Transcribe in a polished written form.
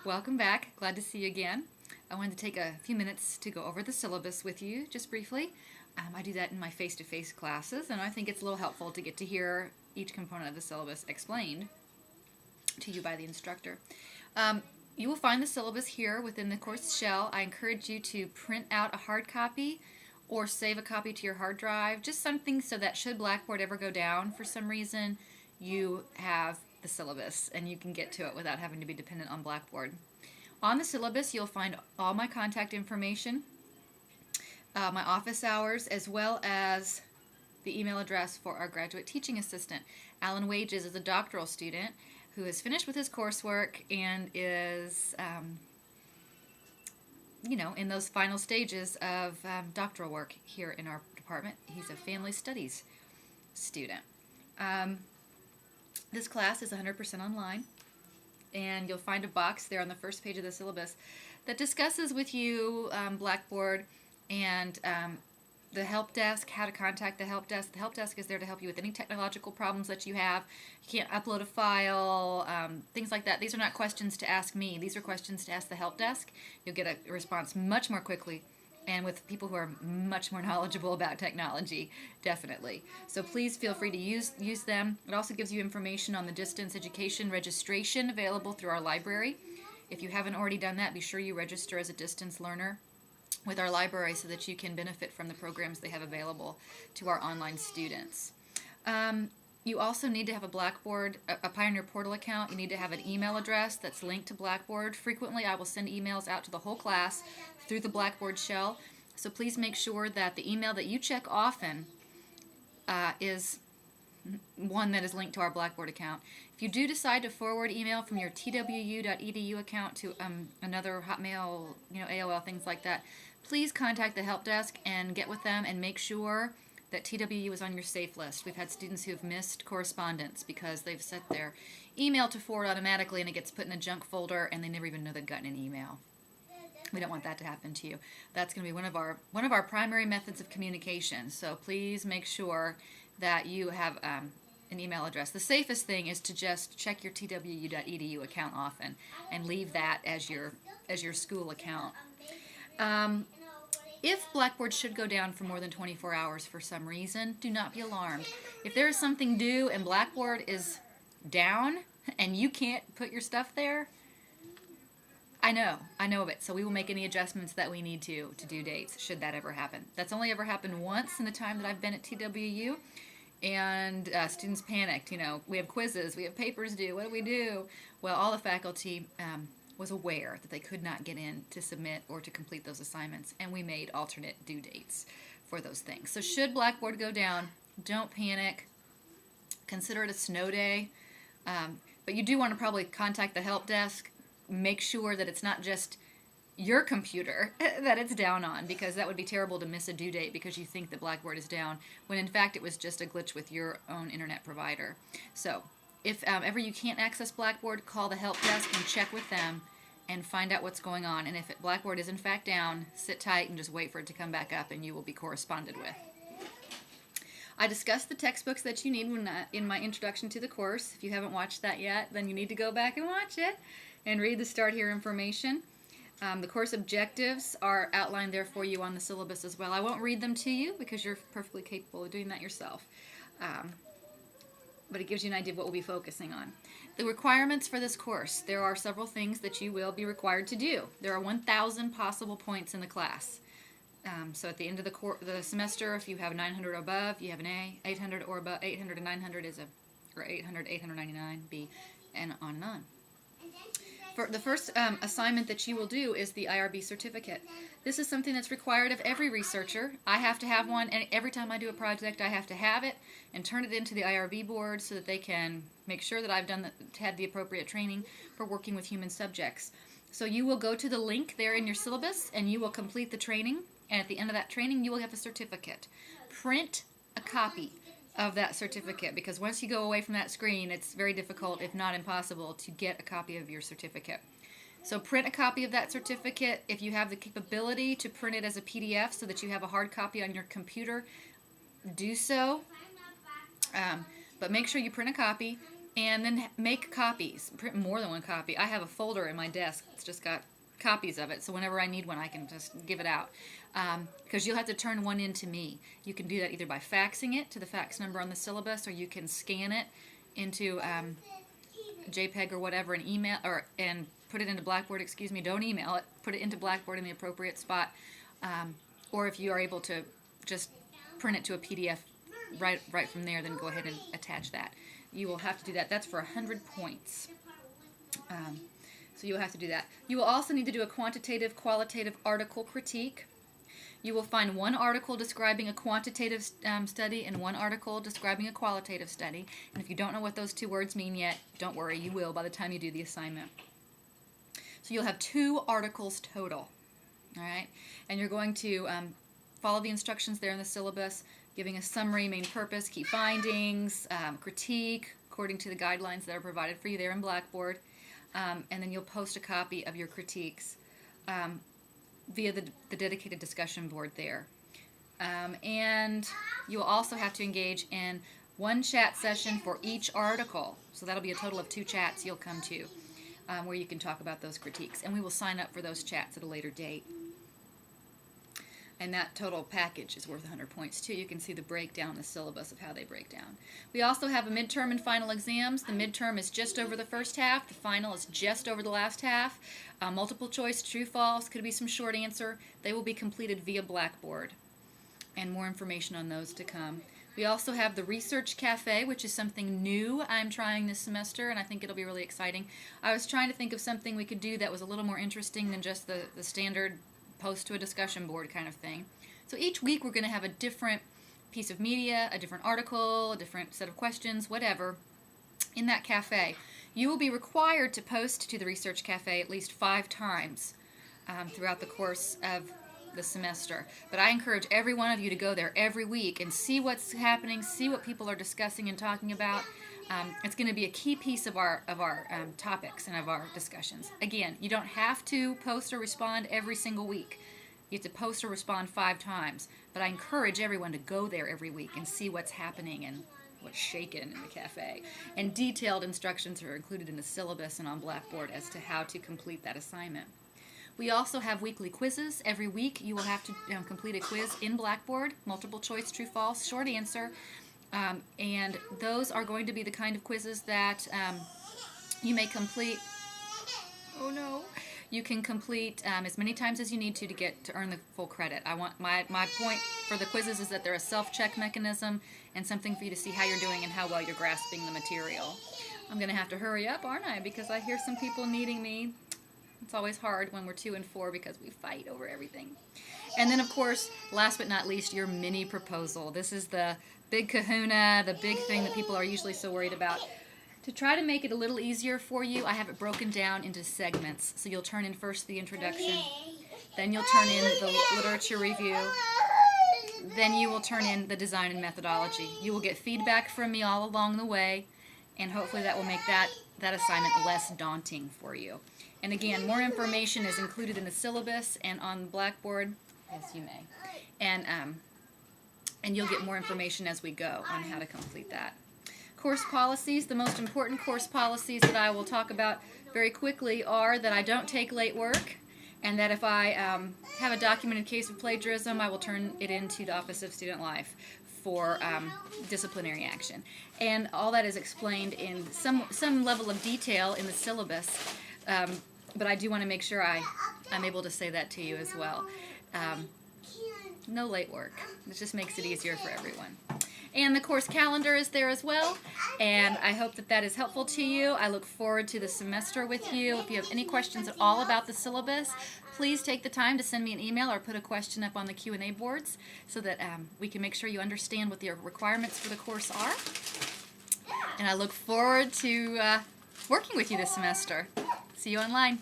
Welcome back. Glad to see you again. I wanted to take a few minutes to go over the syllabus with you just briefly. I do that in my face-to-face classes, and I think it's a little helpful to get to hear each component of the syllabus explained to you by the instructor. You will find the syllabus here within the course shell. I encourage you to print out a hard copy or save a copy to your hard drive, just something so that should Blackboard ever go down for some reason, you have the syllabus and you can get to it without having to be dependent on Blackboard. On the syllabus, you'll find all my contact information, my office hours, as well as the email address for our graduate teaching assistant. Alan Wages is a doctoral student who has finished with his coursework and is, in those final stages of doctoral work here in our department. He's a family studies student. This class is 100% online, and you'll find a box there on the first page of the syllabus that discusses with you Blackboard and the help desk, how to contact the help desk. The help desk is there to help you with any technological problems that you have. You can't upload a file, things like that. These are not questions to ask me. These are questions to ask the help desk. You'll get a response much more quickly and with people who are much more knowledgeable about technology, definitely. So please feel free to use them. It also gives you information on the distance education registration available through our library. If you haven't already done that, be sure you register as a distance learner with our library so that you can benefit from the programs they have available to our online students. You also need to have a Blackboard, a Pioneer Portal account. You need to have an email address that's linked to Blackboard. Frequently, I will send emails out to the whole class through the Blackboard shell. So please make sure that the email that you check often is one that is linked to our Blackboard account. If you do decide to forward email from your twu.edu account to another Hotmail, AOL, things like that, please contact the help desk and get with them and make sure that TWU is on your safe list. We've had students who have missed correspondence because they've set their email to forward automatically and it gets put in a junk folder and they never even know they've gotten an email. We don't want that to happen to you. That's going to be one of our primary methods of communication. So please make sure that you have an email address. The safest thing is to just check your twu.edu account often and leave that as your school account. If Blackboard should go down for more than 24 hours for some reason, do not be alarmed. If there is something due and Blackboard is down and you can't put your stuff there, I know of it. So we will make any adjustments that we need to due dates, should that ever happen. That's only ever happened once in the time that I've been at TWU, and students panicked. We have quizzes, we have papers due, what do we do? Well, all the faculty was aware that they could not get in to submit or to complete those assignments, and we made alternate due dates for those things. So should Blackboard go down, don't panic. Consider it a snow day, but you do want to probably contact the help desk. Make sure that it's not just your computer that it's down on, because that would be terrible to miss a due date because you think that Blackboard is down, when in fact it was just a glitch with your own internet provider. So if ever you can't access Blackboard, call the help desk and check with them and find out what's going on. And if Blackboard is in fact down, sit tight and just wait for it to come back up and you will be corresponded with. I discussed the textbooks that you need in my introduction to the course. If you haven't watched that yet, then you need to go back and watch it and read the Start Here information. The course objectives are outlined there for you on the syllabus as well. I won't read them to you because you're perfectly capable of doing that yourself. But it gives you an idea of what we'll be focusing on. The requirements for this course. There are several things that you will be required to do. There are 1,000 possible points in the class. So at the end of the semester, if you have 900 or above, you have an A. 800 or above, 800 to 900 is or 800, 899, B, and on and on. For the first assignment that you will do is the IRB certificate. This is something that's required of every researcher. I have to have one, and every time I do a project, I have to have it and turn it into the IRB board so that they can make sure that I've had the appropriate training for working with human subjects. So you will go to the link there in your syllabus, and you will complete the training, and at the end of that training, you will have a certificate. Print a copy of that certificate, because once you go away from that screen, it's very difficult, if not impossible, to get a copy of your certificate. So print a copy of that certificate. If you have the capability to print it as a PDF so that you have a hard copy on your computer, do so. But make sure you print a copy. and then make copies. Print more than one copy. I have a folder in my desk that's just got copies of it, so whenever I need one I can just give it out, because you'll have to turn one in to me. You can do that either by faxing it to the fax number on the syllabus, or you can scan it into JPEG or whatever and email, and put it into Blackboard. Excuse me, don't email it, put it into Blackboard in the appropriate spot, or if you are able to just print it to a PDF right from there, then go ahead and attach that. You will have to do that. That's for 100 points. So you will have to do that. You will also need to do a quantitative, qualitative article critique. You will find one article describing a quantitative study and one article describing a qualitative study. And if you don't know what those two words mean yet, don't worry, you will by the time you do the assignment. So you'll have 2 articles total. All right? And you're going to follow the instructions there in the syllabus, giving a summary, main purpose, key findings, critique, according to the guidelines that are provided for you there in Blackboard. And then you'll post a copy of your critiques via the dedicated discussion board there. And you'll also have to engage in 1 chat session for each article. So that'll be a total of 2 chats you'll come to where you can talk about those critiques. And we will sign up for those chats at a later date. And that total package is worth 100 points too. You can see the breakdown, the syllabus of how they break down. We also have a midterm and final exams. The midterm is just over the first half. The final is just over the last half. Multiple choice, true, false, could be some short answer. They will be completed via Blackboard. And more information on those to come. We also have the Research Cafe, which is something new I'm trying this semester, and I think it'll be really exciting. I was trying to think of something we could do that was a little more interesting than just the standard post to a discussion board kind of thing. So each week we're going to have a different piece of media, a different article, a different set of questions, whatever, in that cafe. You will be required to post to the Research Cafe at least 5 times throughout the course of the semester. But I encourage every one of you to go there every week and see what's happening, see what people are discussing and talking about. It's going to be a key piece of our topics and of our discussions. Again, you don't have to post or respond every single week. You have to post or respond 5 times. But I encourage everyone to go there every week and see what's happening and what's shaking in the cafe. And detailed instructions are included in the syllabus and on Blackboard as to how to complete that assignment. We also have weekly quizzes. Every week you will have to complete a quiz in Blackboard, multiple choice, true, false, short answer. And those are going to be the kind of quizzes that you may complete. Oh no! You can complete as many times as you need to earn the full credit. I want my point for the quizzes is that they're a self-check mechanism and something for you to see how you're doing and how well you're grasping the material. I'm going to have to hurry up, aren't I? Because I hear some people needing me. It's always hard when we're 2 and 4 because we fight over everything. And then, of course, last but not least, your mini proposal. This is the big kahuna, the big thing that people are usually so worried about. To try to make it a little easier for you, I have it broken down into segments. So you'll turn in first the introduction, then you'll turn in the literature review, then you will turn in the design and methodology. You will get feedback from me all along the way, and hopefully that will make that assignment less daunting for you. And again, more information is included in the syllabus and on Blackboard, as you may. And you'll get more information as we go on how to complete that. Course policies, the most important course policies that I will talk about very quickly are that I don't take late work, and that if I have a documented case of plagiarism, I will turn it into the Office of Student Life for disciplinary action. And all that is explained in some level of detail in the syllabus, but I do want to make sure I'm able to say that to you as well. No late work. It just makes it easier for everyone. And the course calendar is there as well, and I hope that is helpful to you. I look forward to the semester with you. If you have any questions at all about the syllabus, please take the time to send me an email or put a question up on the Q&A boards so that we can make sure you understand what the requirements for the course are. And I look forward to working with you this semester. See you online.